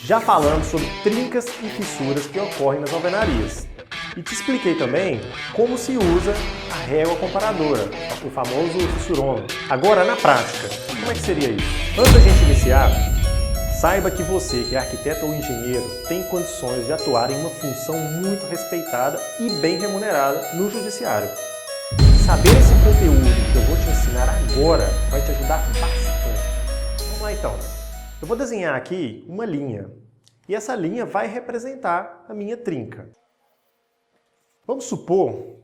Já falamos sobre trincas e fissuras que ocorrem nas alvenarias. E te expliquei também como se usa a régua comparadora, o famoso fissurômetro. Agora, na prática, como é que seria isso? Antes da gente iniciar, saiba que você, que é arquiteto ou engenheiro, tem condições de atuar em uma função muito respeitada e bem remunerada no judiciário. Saber esse conteúdo que eu vou te ensinar agora vai te ajudar bastante. Vamos lá então. Eu vou desenhar aqui uma linha e essa linha vai representar a minha trinca. Vamos supor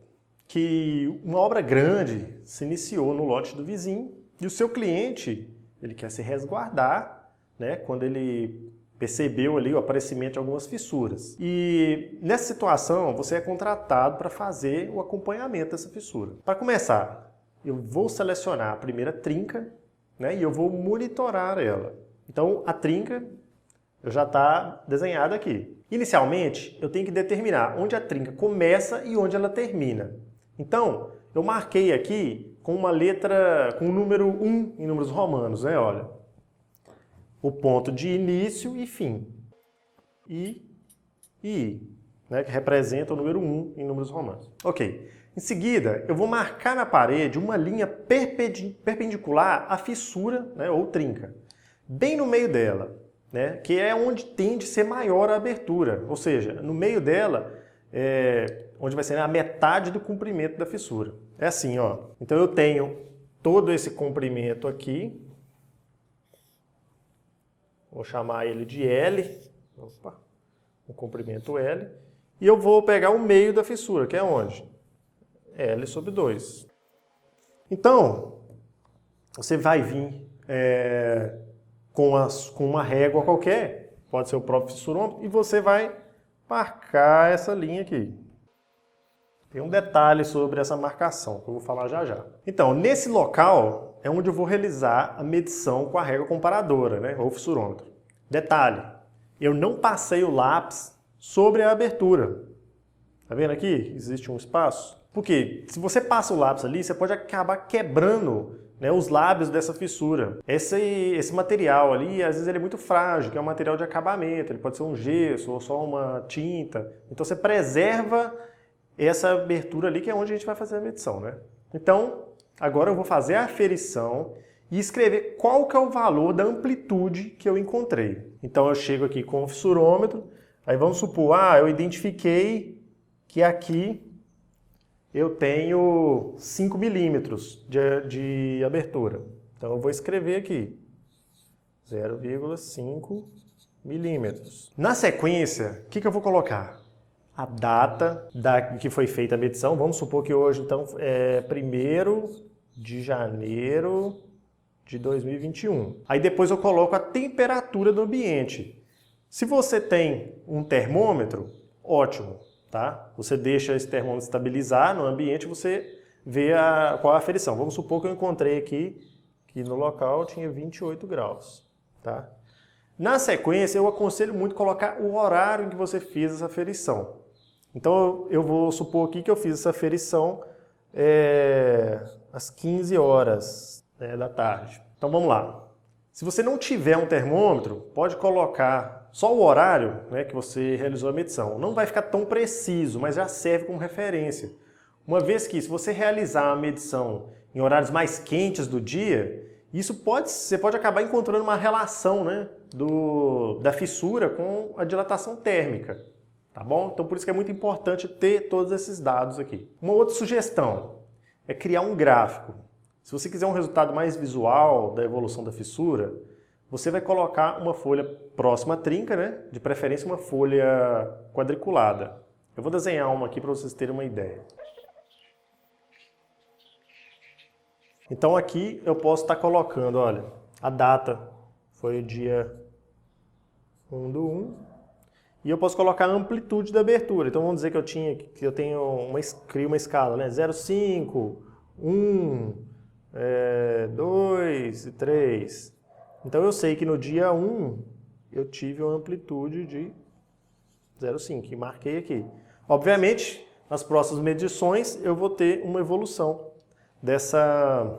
que uma obra grande se iniciou no lote do vizinho e o seu cliente ele quer se resguardar, né, quando ele percebeu ali o aparecimento de algumas fissuras. E nessa situação você é contratado para fazer o acompanhamento dessa fissura. Para começar, eu vou selecionar a primeira trinca, né, e eu vou monitorar ela. Então a trinca já está desenhada aqui. Inicialmente, eu tenho que determinar onde a trinca começa e onde ela termina. Então, eu marquei aqui com uma letra, com o número 1 em números romanos, né? Olha, o ponto de início e fim. I, né? Que representa o número 1 em números romanos. Ok. Em seguida, eu vou marcar na parede uma linha perpendicular à fissura, né? Ou trinca, bem no meio dela, né, que é onde tende a ser maior a abertura, ou seja, no meio dela é onde vai ser a metade do comprimento da fissura. É assim, ó. Então eu tenho todo esse comprimento aqui, vou chamar ele de L, opa, o comprimento L, e eu vou pegar o meio da fissura, que é onde? L sobre 2. Então, você vai vir com uma régua qualquer, pode ser o próprio fissurômetro, e você vai marcar essa linha aqui. Tem um detalhe sobre essa marcação, que eu vou falar já já. Então, nesse local é onde eu vou realizar a medição com a régua comparadora, né, ou fissurômetro. Detalhe, eu não passei o lápis sobre a abertura. Tá vendo aqui? Existe um espaço. Porque se você passa o lápis ali, você pode acabar quebrando, né, os lábios dessa fissura. Esse material ali, às vezes ele é muito frágil, que é um material de acabamento, ele pode ser um gesso ou só uma tinta. Então você preserva essa abertura ali, que é onde a gente vai fazer a medição, né? Então, agora eu vou fazer a aferição e escrever qual que é o valor da amplitude que eu encontrei. Então eu chego aqui com o fissurômetro, aí vamos supor, eu identifiquei que aqui eu tenho 5 milímetros de abertura. Então eu vou escrever aqui 0,5 milímetros. Na sequência, o que eu vou colocar? A data que foi feita a medição. Vamos supor que hoje então é 1º de janeiro de 2021. Aí depois eu coloco a temperatura do ambiente. Se você tem um termômetro, ótimo. Tá? Você deixa esse termômetro estabilizar no ambiente e você vê qual é a aferição. Vamos supor que eu encontrei aqui que no local tinha 28 graus. Tá? Na sequência, eu aconselho muito colocar o horário em que você fez essa aferição. Então eu vou supor aqui que eu fiz essa aferição às 15 horas, né, da tarde. Então vamos lá. Se você não tiver um termômetro, pode colocar só o horário, né, que você realizou a medição. Não vai ficar tão preciso, mas já serve como referência. Uma vez que, se você realizar a medição em horários mais quentes do dia, você pode acabar encontrando uma relação, né, da fissura com a dilatação térmica. Tá bom? Então por isso que é muito importante ter todos esses dados aqui. Uma outra sugestão é criar um gráfico. Se você quiser um resultado mais visual da evolução da fissura, você vai colocar uma folha próxima à trinca, né? De preferência uma folha quadriculada. Eu vou desenhar uma aqui para vocês terem uma ideia. Então aqui eu posso estar colocando, olha, a data foi o dia 1/1, e eu posso colocar a amplitude da abertura. Então vamos dizer que eu crio uma escala, né? 0,5, 1, 2 e 3. Então eu sei que no dia 1 eu tive uma amplitude de 0,5 e marquei aqui. Obviamente, nas próximas medições eu vou ter uma evolução dessa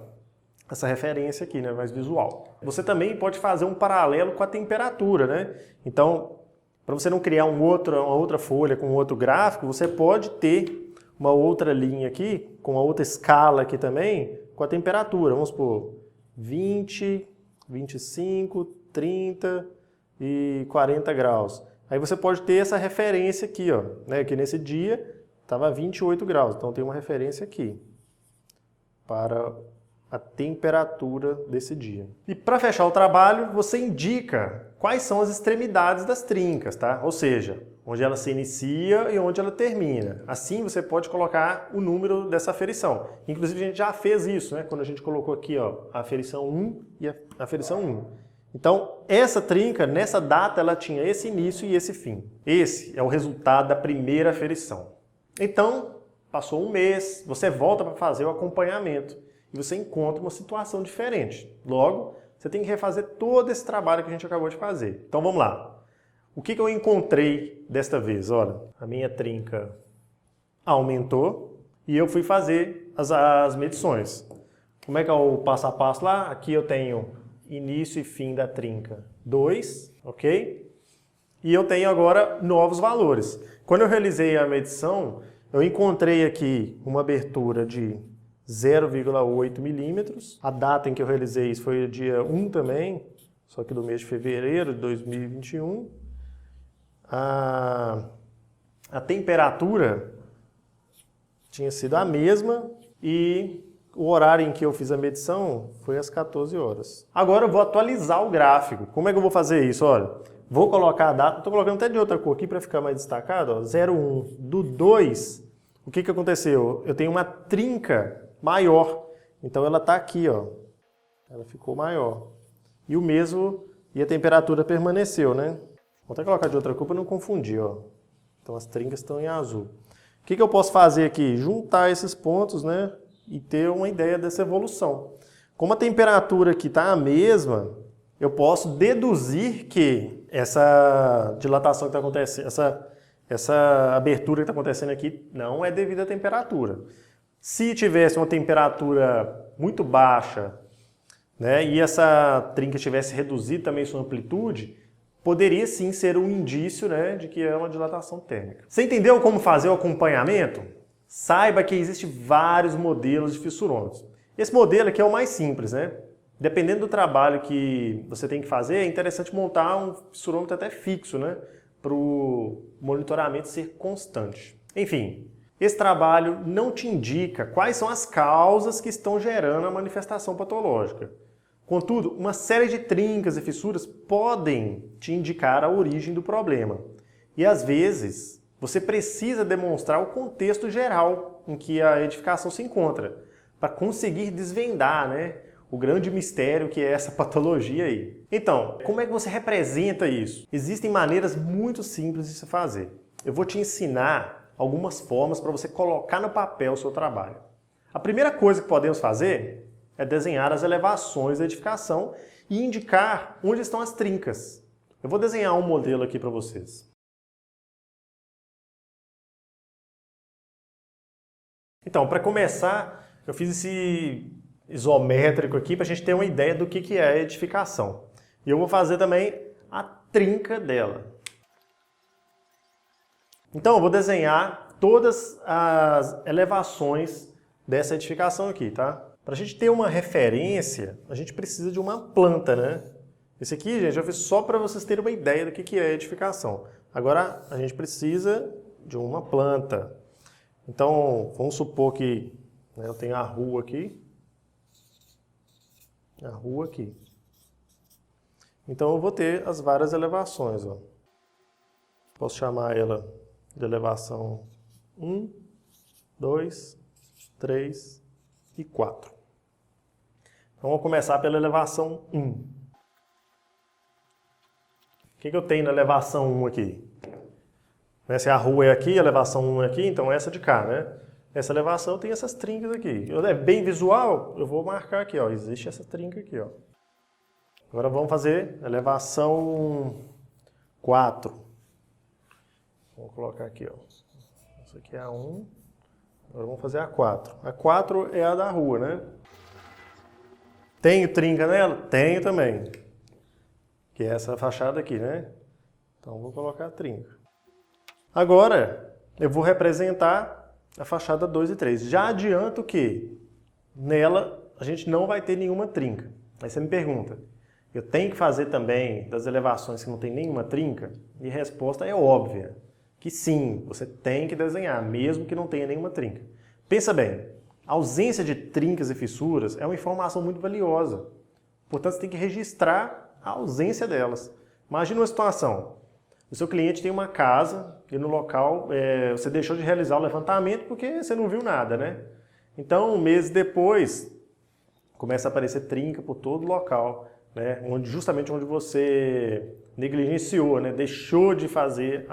essa referência aqui, né, mais visual. Você também pode fazer um paralelo com a temperatura, né? Então, para você não criar uma outra folha com outro gráfico, você pode ter uma outra linha aqui, com uma outra escala aqui também, com a temperatura. Vamos supor, 20, 25, 30 e 40 graus. Aí você pode ter essa referência aqui, ó, né, que nesse dia estava 28 graus, então tem uma referência aqui para a temperatura desse dia. E para fechar o trabalho, você indica quais são as extremidades das trincas, tá? Ou seja, onde ela se inicia e onde ela termina. Assim você pode colocar o número dessa aferição. Inclusive a gente já fez isso, né? Quando a gente colocou aqui, ó, a aferição 1 e a aferição 1. Então, essa trinca, nessa data, ela tinha esse início e esse fim. Esse é o resultado da primeira aferição. Então, passou um mês, você volta para fazer o acompanhamento e você encontra uma situação diferente. Logo, você tem que refazer todo esse trabalho que a gente acabou de fazer. Então, vamos lá. O que eu encontrei desta vez? Olha, a minha trinca aumentou e eu fui fazer as medições. Como é que é o passo a passo lá? Aqui eu tenho início e fim da trinca 2, ok? E eu tenho agora novos valores. Quando eu realizei a medição, eu encontrei aqui uma abertura de 0,8 milímetros. A data em que eu realizei isso foi o dia 1 também, só que do mês de fevereiro de 2021. A temperatura tinha sido a mesma e o horário em que eu fiz a medição foi às 14 horas. Agora eu vou atualizar o gráfico. Como é que eu vou fazer isso? Olha, vou colocar a data, estou colocando até de outra cor aqui para ficar mais destacado, ó, 01 do 2. O que aconteceu? Eu tenho uma trinca maior, então ela está aqui, ó. Ela ficou maior. E o mesmo, e a temperatura permaneceu, né? Vou até colocar de outra cor para não confundir, ó. Então as trincas estão em azul. O que eu posso fazer aqui? Juntar esses pontos, né? E ter uma ideia dessa evolução. Como a temperatura aqui está a mesma, eu posso deduzir que essa dilatação que está acontecendo, essa abertura que está acontecendo aqui não é devido à temperatura. Se tivesse uma temperatura muito baixa, né, e essa trinca tivesse reduzido também sua amplitude, poderia sim ser um indício, né, de que é uma dilatação térmica. Você entendeu como fazer o acompanhamento? Saiba que existem vários modelos de fissurômetros. Esse modelo aqui é o mais simples, né? Dependendo do trabalho que você tem que fazer, é interessante montar um fissurômetro até fixo, né? Para o monitoramento ser constante. Enfim, esse trabalho não te indica quais são as causas que estão gerando a manifestação patológica. Contudo, uma série de trincas e fissuras podem te indicar a origem do problema. E às vezes, você precisa demonstrar o contexto geral em que a edificação se encontra, para conseguir desvendar, né, o grande mistério que é essa patologia aí. Então, como é que você representa isso? Existem maneiras muito simples de se fazer. Eu vou te ensinar algumas formas para você colocar no papel o seu trabalho. A primeira coisa que podemos fazer é desenhar as elevações da edificação e indicar onde estão as trincas. Eu vou desenhar um modelo aqui para vocês. Então, para começar, eu fiz esse isométrico aqui para a gente ter uma ideia do que é a edificação. E eu vou fazer também a trinca dela. Então, eu vou desenhar todas as elevações dessa edificação aqui, tá? Para a gente ter uma referência, a gente precisa de uma planta, né? Esse aqui, gente, eu fiz só para vocês terem uma ideia do que é a edificação. Agora, a gente precisa de uma planta. Então, vamos supor que, né, eu tenho a rua aqui. A rua aqui. Então, eu vou ter as várias elevações, ó. Posso chamar ela de elevação 1, 2, 3 e 4. Então, vamos começar pela elevação 1. O que eu tenho na elevação 1 aqui? Se a rua é aqui, a elevação 1 é aqui, então essa de cá, né? Essa elevação tem essas trincas aqui. É bem visual, eu vou marcar aqui, ó. Existe essa trinca aqui, ó. Agora vamos fazer a elevação 4. Vou colocar aqui, ó. Essa aqui é a 1. Agora vamos fazer a 4. A 4 é a da rua, né? Tenho trinca nela? Tenho também. Que é essa fachada aqui, né? Então vou colocar a trinca. Agora eu vou representar a fachada 2 e 3. Já adianto que nela a gente não vai ter nenhuma trinca. Aí você me pergunta, eu tenho que fazer também das elevações que não tem nenhuma trinca? E a resposta é óbvia, que sim, você tem que desenhar, mesmo que não tenha nenhuma trinca. Pensa bem, a ausência de trincas e fissuras é uma informação muito valiosa. Portanto, você tem que registrar a ausência delas. Imagina uma situação, o seu cliente tem uma casa e no local você deixou de realizar o levantamento porque você não viu nada, né? Então, meses depois, começa a aparecer trinca por todo o local, né? Justamente onde você negligenciou, né? Deixou de fazer,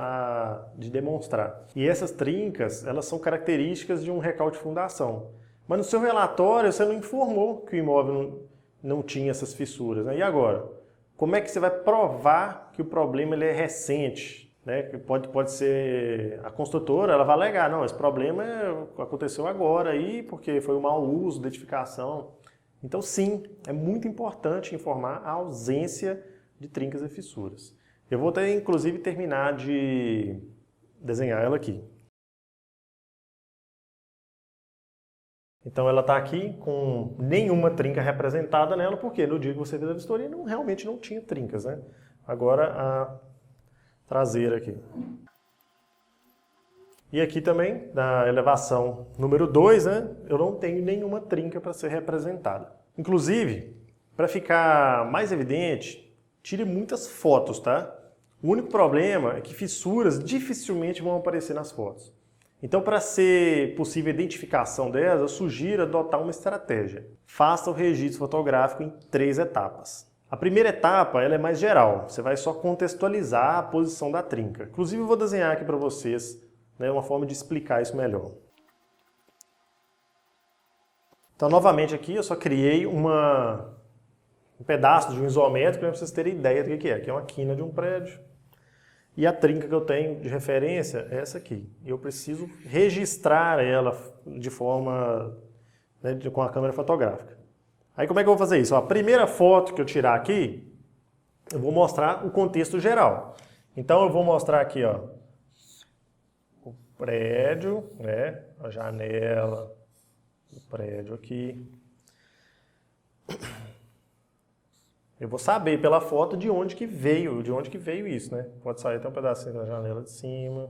de demonstrar. E essas trincas, elas são características de um recalque de fundação. Mas no seu relatório você não informou que o imóvel não tinha essas fissuras, né? E agora? Como é que você vai provar que o problema ele é recente? Né? Pode ser a construtora, ela vai alegar, não, esse problema aconteceu agora aí porque foi um mau uso da edificação. Então sim, é muito importante informar a ausência de trincas e fissuras. Eu vou até inclusive terminar de desenhar ela aqui. Então ela está aqui com nenhuma trinca representada nela, porque no dia que você fez a vistoria realmente não tinha trincas, né? Agora a traseira aqui. E aqui também, na elevação número 2, né, eu não tenho nenhuma trinca para ser representada. Inclusive, para ficar mais evidente, tire muitas fotos, tá? O único problema é que fissuras dificilmente vão aparecer nas fotos. Então, para ser possível a identificação delas, eu sugiro adotar uma estratégia. Faça o registro fotográfico em 3 etapas. A primeira etapa ela é mais geral, você vai só contextualizar a posição da trinca. Inclusive, eu vou desenhar aqui para vocês, né, uma forma de explicar isso melhor. Então, novamente aqui, eu só criei um pedaço de um isométrico para vocês terem ideia do que é. Aqui é uma quina de um prédio. E a trinca que eu tenho de referência é essa aqui. E eu preciso registrar ela de forma, né, com a câmera fotográfica. Aí como é que eu vou fazer isso? Ó, a primeira foto que eu tirar aqui, eu vou mostrar o contexto geral. Então eu vou mostrar aqui, ó, o prédio, né, a janela do prédio aqui. Eu vou saber pela foto de onde que veio isso, né? Pode sair até um pedacinho da janela de cima.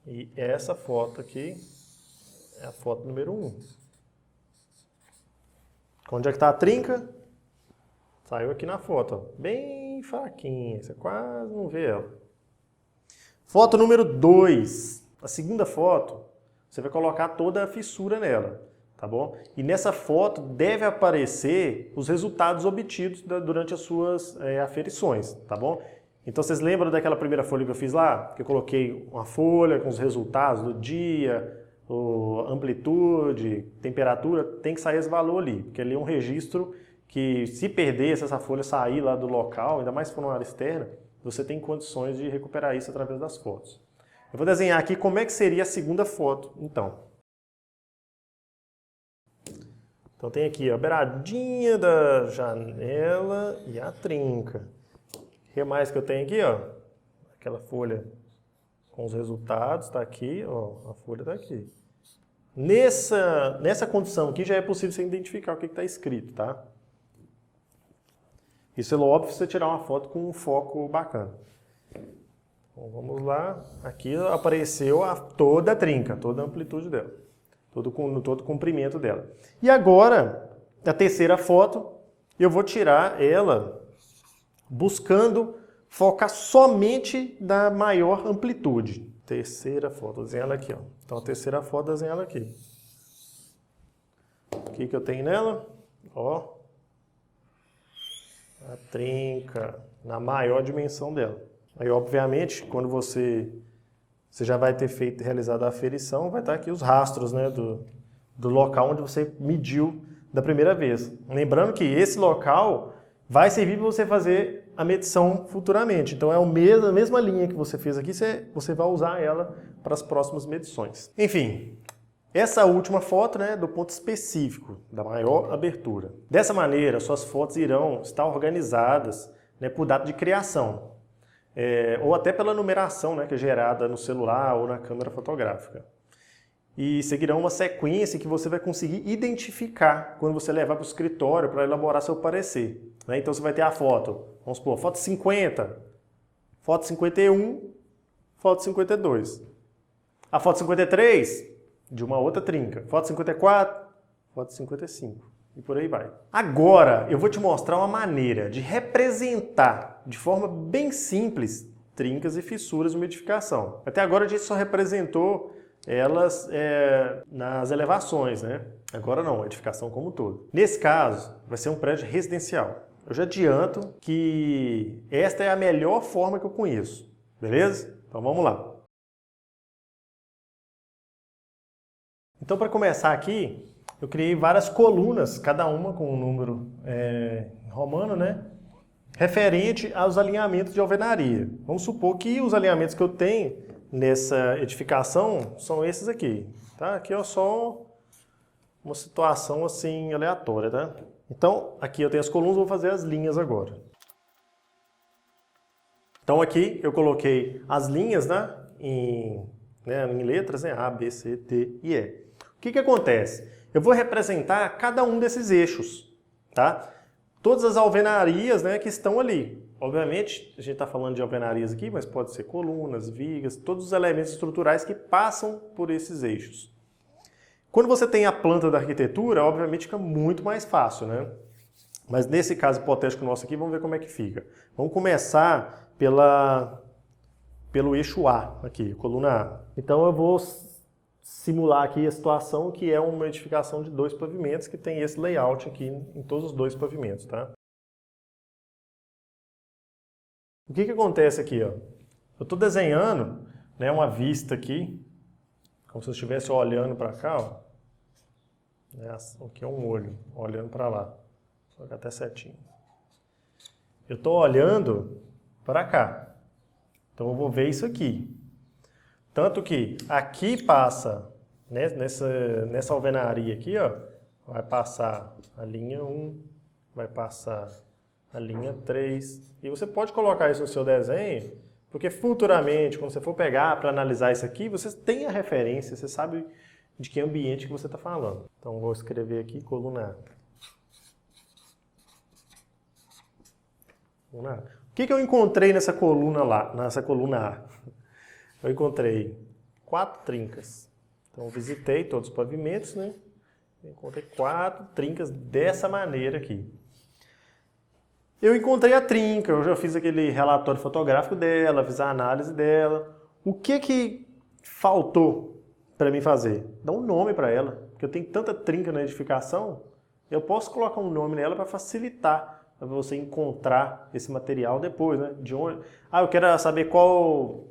E essa foto aqui é a foto número 1. Onde é que está a trinca? Saiu aqui na foto, ó. Bem fraquinha, você quase não vê ela. Foto número 2. A segunda foto, você vai colocar toda a fissura nela. Tá bom? E nessa foto deve aparecer os resultados obtidos durante as suas aferições, tá bom? Então vocês lembram daquela primeira folha que eu fiz lá? Que eu coloquei uma folha com os resultados do dia, amplitude, temperatura, tem que sair esse valor ali, porque ali é um registro que se perder, se essa folha sair lá do local, ainda mais se for numa área externa, você tem condições de recuperar isso através das fotos. Eu vou desenhar aqui como é que seria a segunda foto, então. Então tem aqui a beiradinha da janela e a trinca. O que mais que eu tenho aqui, ó? Aquela folha com os resultados, está aqui, ó, a folha está aqui. Nessa condição aqui já é possível você identificar o que está escrito, tá? Isso é óbvio se você tirar uma foto com um foco bacana. Então vamos lá, aqui apareceu toda a trinca, toda a amplitude dela. Todo o comprimento dela. E agora, a terceira foto, eu vou tirar ela buscando focar somente da maior amplitude. Terceira foto, vou desenhar ela aqui, ó. Então a terceira foto, vou desenhar ela aqui. O que eu tenho nela? Ó, a trinca, na maior dimensão dela. Aí, obviamente, quando você já vai ter realizado a aferição, vai estar aqui os rastros, né, do local onde você mediu da primeira vez. Lembrando que esse local vai servir para você fazer a medição futuramente. Então é a mesma linha que você fez aqui, você vai usar ela para as próximas medições. Enfim, Essa última foto, né, do ponto específico, da maior abertura. Dessa maneira, suas fotos irão estar organizadas, né, por data de criação, ou até pela numeração, né, que é gerada no celular ou na câmera fotográfica. E seguirão uma sequência que você vai conseguir identificar quando você levar para o escritório para elaborar seu parecer, né? Então você vai ter a foto, vamos supor, foto 50, foto 51, foto 52. A foto 53, de uma outra trinca. Foto 54, foto 55 e por aí vai. Agora eu vou te mostrar uma maneira de representar de forma bem simples trincas e fissuras de uma edificação. Até agora a gente só representou elas nas elevações, né? Agora não, a edificação como um todo. Nesse caso, vai ser um prédio residencial. Eu já adianto que esta é a melhor forma que eu conheço, beleza? Então vamos lá. Então, para começar aqui, eu criei várias colunas, cada uma com um número romano, né? Referente aos alinhamentos de alvenaria. Vamos supor que os alinhamentos que eu tenho nessa edificação são esses aqui, tá? Aqui é só uma situação assim aleatória, tá? Então, aqui eu tenho as colunas, vou fazer as linhas agora. Então aqui eu coloquei as linhas, né, em letras, né, A, B, C, D e E. O que acontece? Eu vou representar cada um desses eixos, tá? Todas as alvenarias, né, que estão ali. Obviamente, a gente está falando de alvenarias aqui, mas pode ser colunas, vigas, todos os elementos estruturais que passam por esses eixos. Quando você tem a planta da arquitetura, obviamente fica muito mais fácil, né? Mas nesse caso hipotético nosso aqui, vamos ver como é que fica. Vamos começar pelo eixo A, aqui, coluna A. Então eu vou simular aqui a situação que é uma edificação de 2 pavimentos, que tem esse layout aqui em todos os 2 pavimentos, tá? O que acontece aqui, ó? Eu estou desenhando, né, uma vista aqui, como se eu estivesse olhando para cá, ó. Aqui é um olho, olhando para lá. Vou colocar até certinho. Eu estou olhando para cá. Então eu vou ver isso aqui. Tanto que aqui passa, né, nessa alvenaria aqui, ó, vai passar a linha 1, vai passar a linha 3. E você pode colocar isso no seu desenho, porque futuramente, quando você for pegar para analisar isso aqui, você tem a referência, você sabe de que ambiente que você está falando. Então vou escrever aqui coluna A. O que eu encontrei nessa coluna A? Eu encontrei 4 trincas. Então eu visitei todos os pavimentos, né? Eu encontrei 4 trincas dessa maneira aqui. Eu encontrei a trinca, eu já fiz aquele relatório fotográfico dela, fiz a análise dela. O que faltou para mim fazer? Dar um nome para ela, porque eu tenho tanta trinca na edificação, eu posso colocar um nome nela para facilitar para você encontrar esse material depois, né? De onde? Ah, eu quero saber como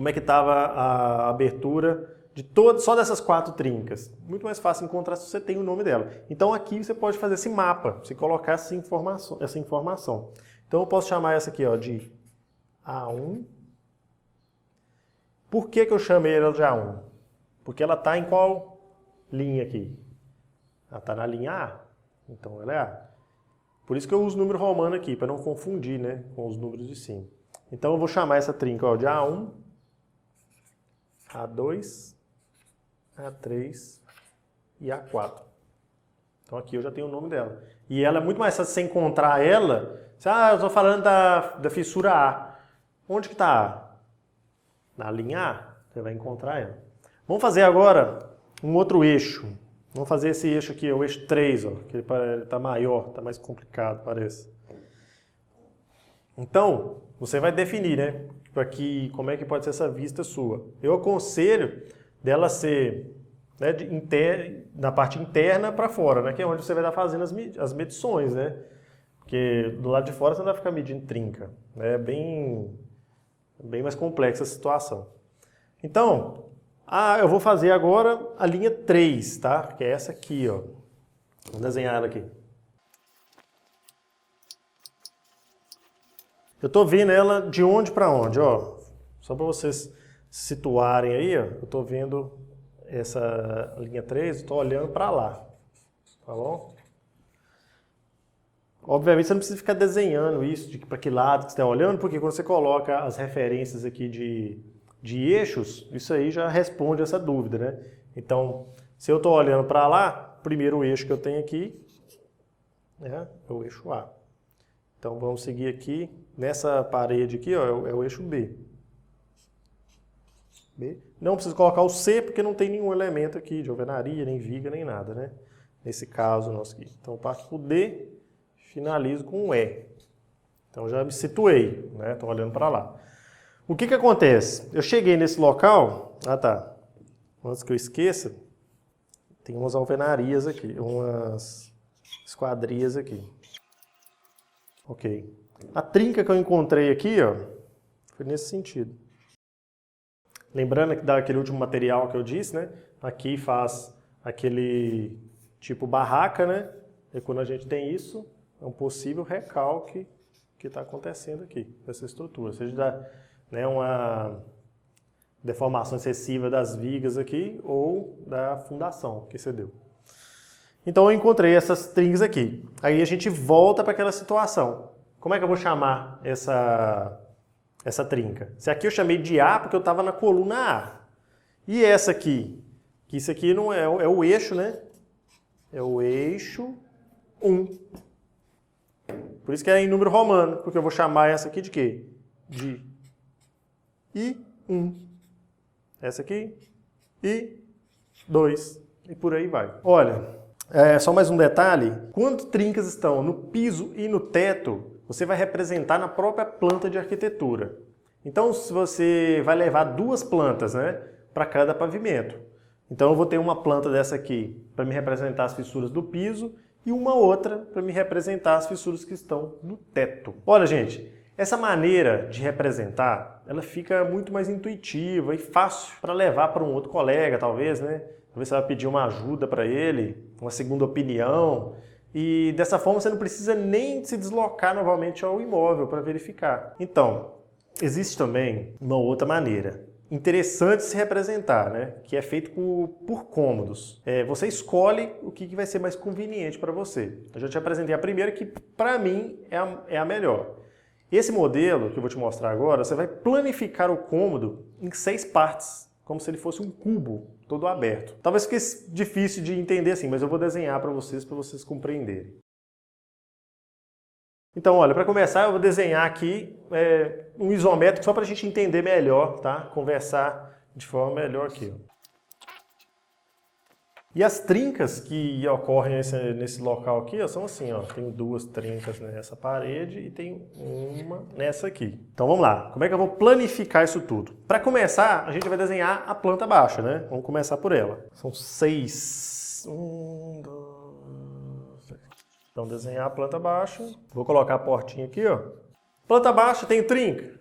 é que estava a abertura de só dessas 4 trincas. Muito mais fácil encontrar se você tem o nome dela. Então aqui você pode fazer esse mapa, você colocar essa informação. Então eu posso chamar essa aqui, ó, de A1. Por que eu chamei ela de A1? Porque ela está em qual linha aqui? Ela está na linha A. Então ela é A. Por isso que eu uso o número romano aqui, para não confundir, né, com os números de cima. Então eu vou chamar essa trinca, ó, de A1, A2, A3 e A4. Então aqui eu já tenho o nome dela. E ela é muito mais fácil você encontrar ela. Eu estou falando da fissura A. Onde que está A? Na linha A. Você vai encontrar ela. Vamos fazer agora um outro eixo. Vamos fazer esse eixo aqui, o eixo 3, ó, que ele está maior, está mais complicado, parece. Então, você vai definir, né, aqui, como é que pode ser essa vista sua. Eu aconselho dela ser, né, na parte interna para fora, né, que é onde você vai estar fazendo as medições, né, porque do lado de fora você não vai ficar medindo trinca, né, é bem mais complexa a situação. Então, eu vou fazer agora a linha 3, tá? Que é essa aqui, ó. Vou desenhar ela aqui. Eu tô vendo ela de onde para onde, ó. Só para vocês se situarem aí, ó. Eu tô vendo essa linha 3, estou olhando para lá, tá bom? Obviamente você não precisa ficar desenhando isso, de para que lado que você está olhando, porque quando você coloca as referências aqui de eixos, isso aí já responde essa dúvida, né? Então, se eu estou olhando para lá, o primeiro eixo que eu tenho aqui é o eixo A. Então vamos seguir aqui, nessa parede aqui, ó, é o eixo B. Não preciso colocar o C, porque não tem nenhum elemento aqui de alvenaria, nem viga, nem nada, né? Nesse caso nosso aqui. Então eu parto pro D, finalizo com o E. Então já me situei, né? Estou olhando para lá. O que acontece? Eu cheguei nesse local, antes que eu esqueça, tem umas alvenarias aqui, umas esquadrias aqui. Ok. A trinca que eu encontrei aqui, ó, foi nesse sentido. Lembrando que daquele último material que eu disse, né? Aqui faz aquele tipo barraca, né? E quando a gente tem isso, é um possível recalque que está acontecendo aqui, dessa estrutura. Seja uma deformação excessiva das vigas aqui ou da fundação que você deu. Então eu encontrei essas trincas aqui. Aí a gente volta para aquela situação. Como é que eu vou chamar essa trinca? Se aqui eu chamei de A porque eu estava na coluna A. E essa aqui? Que isso aqui não é o eixo, né? É o eixo 1. Por isso que é em número romano, porque eu vou chamar essa aqui de quê? De I1. Essa aqui, I2. E por aí vai. Olha, só mais um detalhe. Quando trincas estão no piso e no teto, você vai representar na própria planta de arquitetura. Então, se você vai levar duas plantas, né, para cada pavimento. Então, eu vou ter uma planta dessa aqui para me representar as fissuras do piso e uma outra para me representar as fissuras que estão no teto. Olha, gente, essa maneira de representar, ela fica muito mais intuitiva e fácil para levar para um outro colega, talvez, né? Talvez você vai pedir uma ajuda para ele, uma segunda opinião. E dessa forma você não precisa nem se deslocar novamente ao imóvel para verificar. Então, existe também uma outra maneira interessante de se representar, né? Que é feito por cômodos. Você escolhe o que vai ser mais conveniente para você. Eu já te apresentei a primeira, que para mim é a melhor. Esse modelo que eu vou te mostrar agora, você vai planificar o cômodo em 6 partes, como se ele fosse um cubo todo aberto. Talvez fique difícil de entender assim, mas eu vou desenhar para vocês compreenderem. Então, olha, para começar eu vou desenhar aqui um isométrico só para a gente entender melhor, tá? Conversar de forma melhor aqui. Ó. E as trincas que ocorrem nesse local aqui, ó, são assim, ó. Tem 2 trincas nessa parede e tem uma nessa aqui. Então vamos lá, como é que eu vou planificar isso tudo? Para começar, a gente vai desenhar a planta baixa, né? Vamos começar por ela. São 6. 1, 2, 3. Então desenhar a planta baixa. Vou colocar a portinha aqui, ó. Planta baixa tem trinca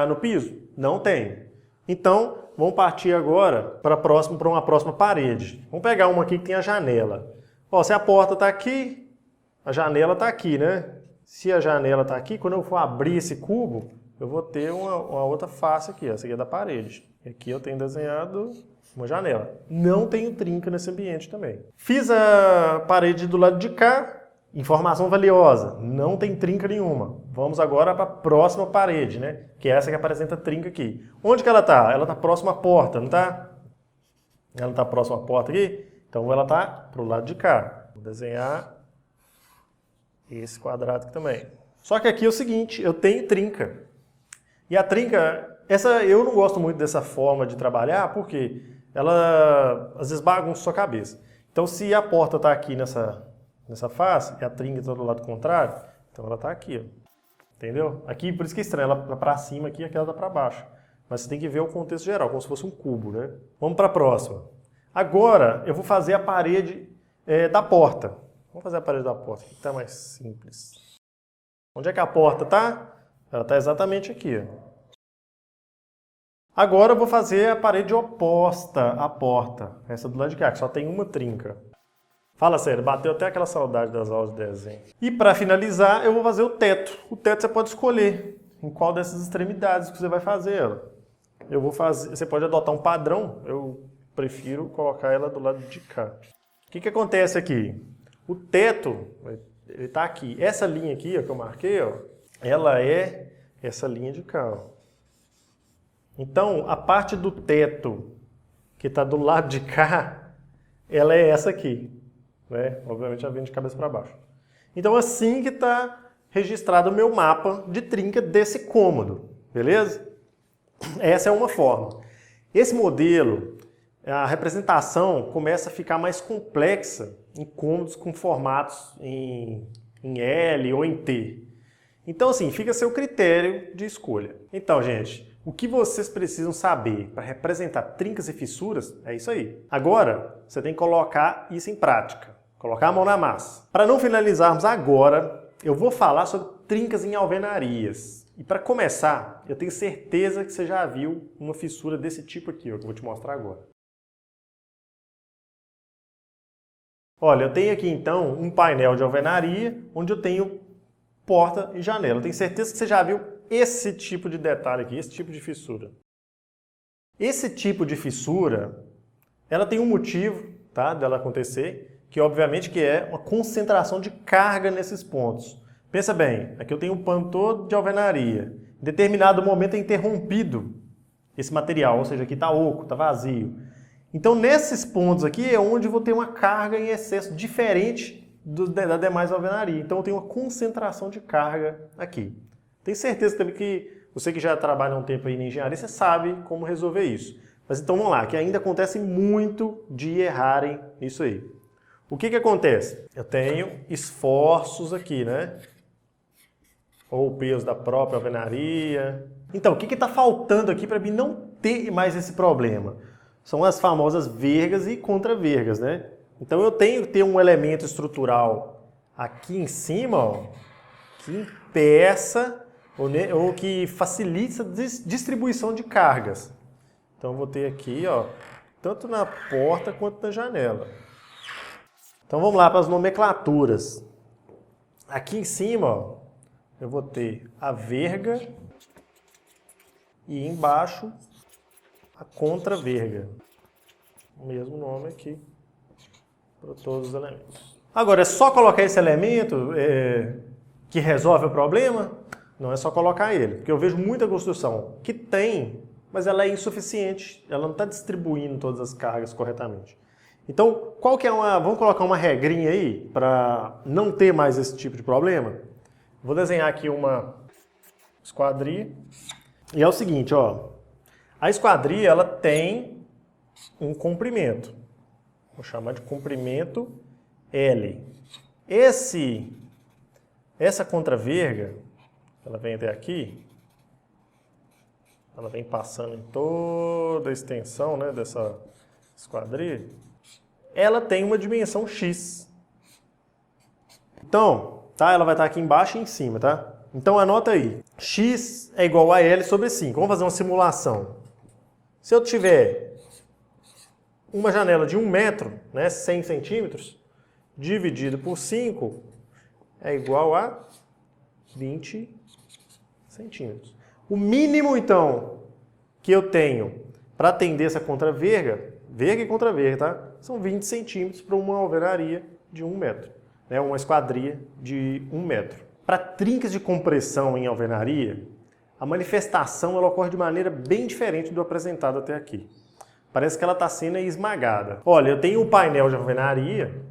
no piso? Não tem. Então, vamos partir agora para uma próxima parede. Vamos pegar uma aqui que tem a janela. Ó, se a porta está aqui, a janela está aqui, né? Se a janela está aqui, quando eu for abrir esse cubo, eu vou ter uma outra face aqui. Essa aqui é da parede. E aqui eu tenho desenhado uma janela. Não tenho trinca nesse ambiente também. Fiz a parede do lado de cá. Informação valiosa, não tem trinca nenhuma. Vamos agora para a próxima parede, né? Que é essa que apresenta trinca aqui. Onde que ela está? Ela está próxima à porta, não está? Ela está próxima à porta aqui? Então ela está para o lado de cá. Vou desenhar esse quadrado aqui também. Só que aqui é o seguinte, eu tenho trinca. E a trinca, eu não gosto muito dessa forma de trabalhar, porque ela às vezes bagunça a sua cabeça. Então se a porta está aqui nessa face, e a trinca está do lado contrário, então ela está aqui, ó. Entendeu? Aqui, por isso que é estranho, ela está para cima aqui e aquela está para baixo. Mas você tem que ver o contexto geral, como se fosse um cubo, né? Vamos para a próxima. Agora, eu vou fazer a parede da porta. Vamos fazer a parede da porta, que está mais simples. Onde é que a porta está? Ela está exatamente aqui, ó. Agora eu vou fazer a parede oposta à porta, essa do lado de cá, que só tem uma trinca. Fala sério, bateu até aquela saudade das aulas de desenho. E para finalizar, eu vou fazer o teto. O teto você pode escolher em qual dessas extremidades que você vai fazer ela. Você pode adotar um padrão. Eu prefiro colocar ela do lado de cá. O que acontece aqui? O teto, ele está aqui. Essa linha aqui, ó, que eu marquei, ó, ela é essa linha de cá. Ó. Então, a parte do teto que está do lado de cá, ela é essa aqui. Né? Obviamente, ela vem de cabeça para baixo. Então, assim que está registrado o meu mapa de trinca desse cômodo. Beleza? Essa é uma forma. Esse modelo, a representação começa a ficar mais complexa em cômodos com formatos em L ou em T. Então, assim, fica a seu critério de escolha. Então, gente, o que vocês precisam saber para representar trincas e fissuras é isso aí. Agora, você tem que colocar isso em prática. Colocar a mão na massa. Para não finalizarmos agora, eu vou falar sobre trincas em alvenarias. E para começar, eu tenho certeza que você já viu uma fissura desse tipo aqui, ó, que eu vou te mostrar agora. Olha, eu tenho aqui então um painel de alvenaria, onde eu tenho porta e janela. Eu tenho certeza que você já viu esse tipo de detalhe aqui, esse tipo de fissura. Esse tipo de fissura, ela tem um motivo, tá, dela acontecer, que obviamente que é uma concentração de carga nesses pontos. Pensa bem, aqui eu tenho um pano todo de alvenaria. Em determinado momento é interrompido esse material, ou seja, aqui está oco, está vazio. Então, nesses pontos aqui é onde eu vou ter uma carga em excesso diferente da demais alvenaria. Então, eu tenho uma concentração de carga aqui. Tenho certeza também que você que já trabalha há um tempo aí na engenharia, você sabe como resolver isso. Mas então, vamos lá, que ainda acontece muito de errarem nisso aí. O que acontece? Eu tenho esforços aqui, né? Ou o peso da própria alvenaria. Então, o que está faltando aqui para mim não ter mais esse problema? São as famosas vergas e contravergas, né? Então, eu tenho que ter um elemento estrutural aqui em cima, ó, que impeça ou que facilite a distribuição de cargas. Então, eu vou ter aqui, ó, tanto na porta quanto na janela. Então, vamos lá para as nomenclaturas. Aqui em cima, ó, eu vou ter a verga e embaixo a contraverga. O mesmo nome aqui para todos os elementos. Agora, é só colocar esse elemento que resolve o problema? Não é só colocar ele, porque eu vejo muita construção que tem, mas ela é insuficiente, ela não está distribuindo todas as cargas corretamente. Então, qual que é vamos colocar uma regrinha aí para não ter mais esse tipo de problema? Vou desenhar aqui uma esquadria. E é o seguinte, ó. A esquadria, ela tem um comprimento. Vou chamar de comprimento L. Essa contraverga, ela vem até aqui. Ela vem passando em toda a extensão, né, dessa esquadria. Ela tem uma dimensão X. Então, tá? Ela vai estar aqui embaixo e em cima, tá? Então anota aí. X é igual a L sobre 5. Vamos fazer uma simulação. Se eu tiver uma janela de 1 metro, né, 100 centímetros, dividido por 5, é igual a 20 centímetros. O mínimo, então, que eu tenho para atender essa contraverga, verga e contraverga, tá? São 20 centímetros para uma alvenaria de 1 metro. Né, uma esquadria de 1 metro. Para trincas de compressão em alvenaria, a manifestação ela ocorre de maneira bem diferente do apresentado até aqui. Parece que ela está sendo esmagada. Olha, eu tenho um painel de alvenaria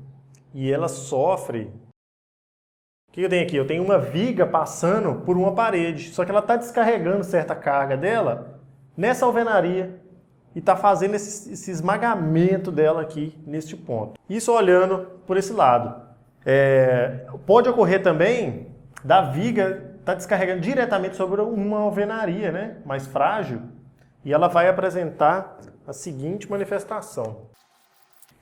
e ela sofre... O que eu tenho aqui? Eu tenho uma viga passando por uma parede, só que ela está descarregando certa carga dela nessa alvenaria e está fazendo esse esmagamento dela aqui neste ponto. Isso olhando por esse lado. Pode ocorrer também da viga estar descarregando diretamente sobre uma alvenaria, né, mais frágil, e ela vai apresentar a seguinte manifestação.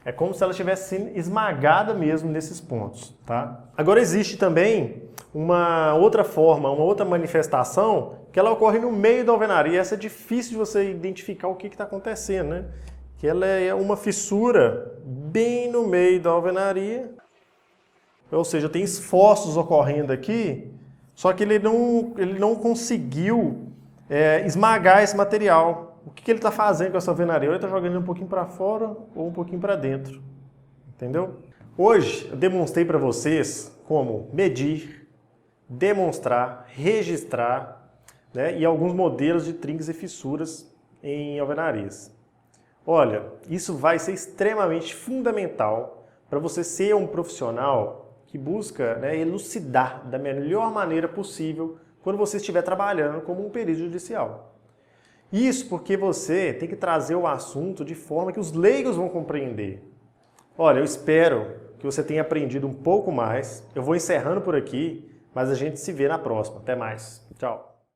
É como se ela estivesse sendo esmagada mesmo nesses pontos, tá? Agora existe também uma outra forma, uma outra manifestação que ela ocorre no meio da alvenaria. Essa é difícil de você identificar o que está acontecendo, né? Que ela é uma fissura bem no meio da alvenaria. Ou seja, tem esforços ocorrendo aqui, só que ele não conseguiu esmagar esse material. o que ele está fazendo com essa alvenaria? Ele está jogando um pouquinho para fora ou um pouquinho para dentro. Entendeu? Hoje eu demonstrei para vocês como medir, demonstrar, registrar, né, e alguns modelos de trincas e fissuras em alvenarias. Olha, isso vai ser extremamente fundamental para você ser um profissional que busca, né, elucidar da melhor maneira possível quando você estiver trabalhando como um perito judicial. Isso porque você tem que trazer o assunto de forma que os leigos vão compreender. Olha, eu espero que você tenha aprendido um pouco mais. Eu vou encerrando por aqui, mas a gente se vê na próxima. Até mais. Tchau.